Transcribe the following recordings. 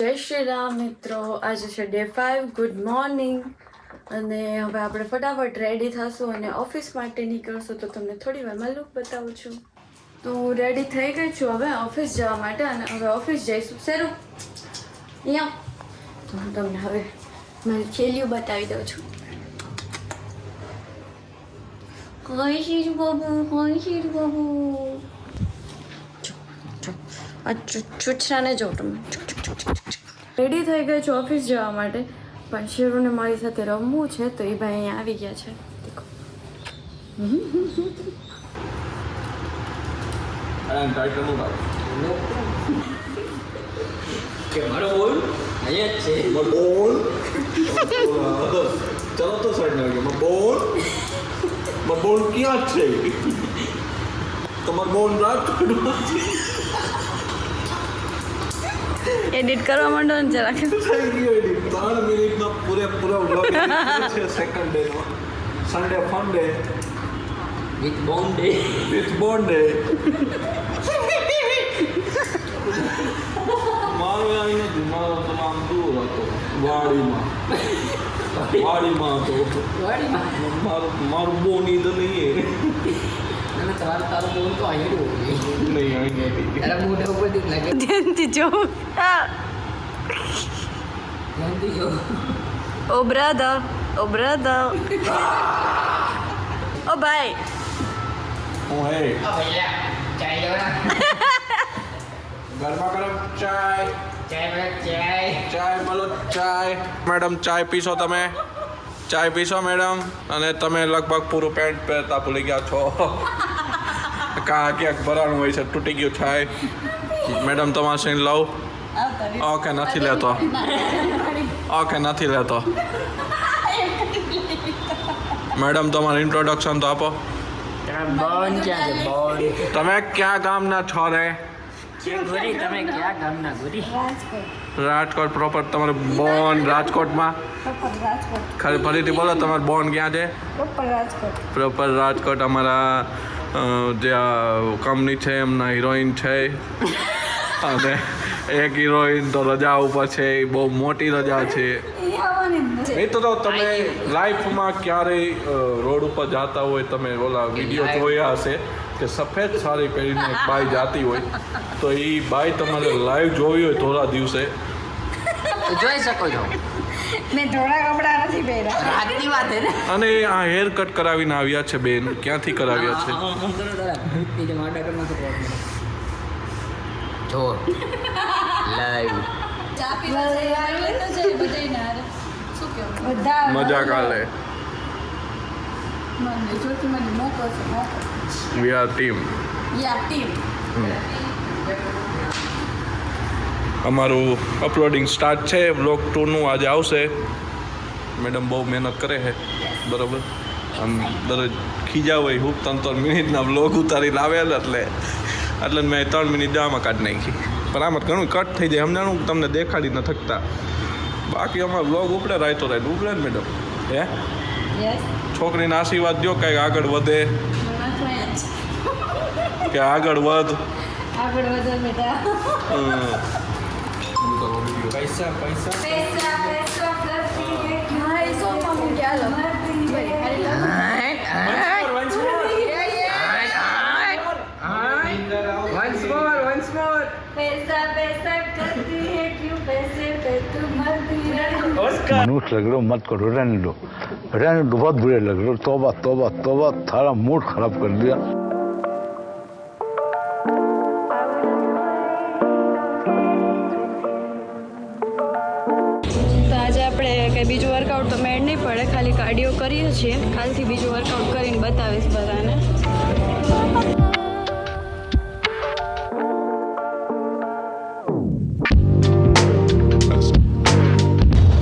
જય શ્રી રામ મિત્રો, આજે છે ડે 5. Good morning. અને હવે આપણે ફટાફટ રેડી થશું અને ઓફિસ માટે નીકળશું. તો તમને થોડી વારમાં લુક બતાવું છું. તો હું રેડી થઈ ગઈ છું હવે ઓફિસ જવા માટે, અને હવે ઓફિસ જઈશું. શેરું અહીંયા તો હું તમને હવે મારી ખેલીઓ બતાવી દઉં છું. કઈ શીર બાબુ, કઈ શીર બાબુ, આ ચૂચરાને જો તમે. રેડી થઈ ગઈ છું ઓફિસ જવા માટે, પણ શેરુને મારી સાથે રમવું છે તો એ ભાઈ અહીંયા આવી ગયા છે. દેખો કે મારો બોલ અહીંયા જ છે. બોલ ચલો તો સાઈડ ના ગયો. બોલ ક્યાં છે? તમારો બોલ રાજકોટમાં છે. એડિટ કરવા માંડો ને જરાક. થઈ ગયો એડિટ. 3 મિનિટમાં પૂરેપૂરો વ્લોગ છે. સેકન્ડ ડે નો Sunday fun day with bond day. મારો અહીં નથી. મારો તો આમ દૂર હતો, વાડીમાં હતો. મારું બોની તો નહીં. અને તારો બોલ તો અહીંયા જ હોય. નહીં અહીં નથી. તારા મોઢા ઉપર દીક લાગે. ધ્યાનથી જો. ધ્યાનથી જો. ઓ બ્રધર, ઓ ભાઈ. હું હે આ ભૈયા ચાય લેવા. ગરમા ગરમ ચાય. ચાય બોલો ચાય. મેડમ ચાય પીશો તમે? ચાય પીશો મેડમ? અને તમે લગભગ પૂરું પેન્ટ પહેરતા ભૂલી ગયા છો. ક્યાંક ભરાણું હોય છે, તૂટી ગયું ચાય. મેડમ તમારે સીન લઉં? ઓકે નથી લેતો. મેડમ તમારું ઇન્ટ્રોડક્શન તો આપો. બોન ક્યાં છે? બોન તમે ક્યાં ગામના છો રે? ગોરી, તમે ક્યાં ગામના ગોરી? રાજકોટ પ્રોપર. તમારે બોન રાજકોટમાં? ફરીથી બોલો, તમારે બોન ક્યાં છે? પ્રોપર રાજકોટ. અમારા જે કંપની છે એમના હિરોઈન છે, અને એક હિરોઈન તો રજા ઉપર છે. એ બહુ મોટી રજા છે. નહીં તો તમે લાઈફમાં ક્યારેય રોડ ઉપર જતા હોય, તમે ઓલા વિડીયો જોયા હશે કે સફેદ સાડી પહેરીને એક બાઈ જાતી હોય, તો એ બાઈ તમારે લાઈવ જોવી હોય થોડા દિવસે જોઈ શકો છો. મેં ધોળા કપડા નથી પહેર્યા. રાતની વાત હે ને. અને આ હેર કટ કરાવીને આવ્યા છે બેન. ક્યાંથી કરાવ્યા છે? જો લાઈવ મજા કાલે. We are team. અમારું અપલોડિંગ સ્ટાર્ટ છે. વ્લોગ 2નું આજે આવશે. મેડમ બહુ મહેનત કરે છે, બરાબર. આમ દરરોજ ખીજા હોય. હું 3 મિનિટના વ્લોગ ઉતારી લાવેલ, એટલે મેં 3 મિનિટ જવામાં કાઢી નાખી. પણ આમાં ઘણું કટ થઈ જાય. સમજાણું તમને દેખાડી ન થકતા. બાકી અમારો વ્લોગ ઉપડે રાયતો રાઈટ ઉપડે ને મેડમ. હે છોકરીને આશીર્વાદ દો કંઈક આગળ વધે, કે આગળ વધ. પૈસા मनुष्य लग रहे हो, मत करो, रहने दो बहुत बुरे लग रहे हो. तौबा तौबा तौबा, सारा मूड खराब कर दिया. તો આજે આપણે કંઈ બીજું વર્કઆઉટ તો મેળ નહીં પડે, ખાલી કાર્ડિયો કરીએ છીએ. કાલથી બીજું વર્કઆઉટ કરીને બતાવીશ બધાને.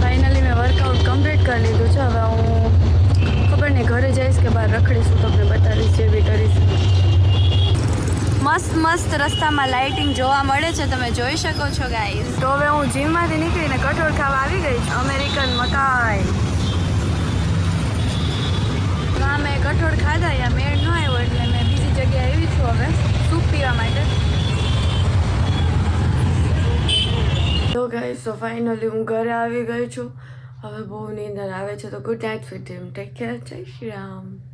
ફાઇનલી મેં વર્કઆઉટ કમ્પ્લીટ કરી લીધું છે. હવે હું ખબર નહીં ઘરે જઈશ કે બહાર રખડીશું, તમને બતાવીશ જે બી કરીશ. મસ્ત રસ્તામાં લાઇટિંગ જોવા મળે છે, તમે જોઈ શકો છો ગાઈઝ. તો હવે હું જીમમાંથી નીકળીને કઠોળ ખાવા આવી ગઈ છું. અમેરિકન મકાઈ. મેં કઠોળ ખાધા, યા મેળ ન આવ્યો એટલે મેં બીજી જગ્યાએ આવી છું હવે સૂપ પીવા માટે. તો ગાઈસ તો ફાઇનલી હું ઘરે આવી ગઈ છું. હવે બહુ નીંદર આવે છે તો good night fit take care. જય શ્રી રામ.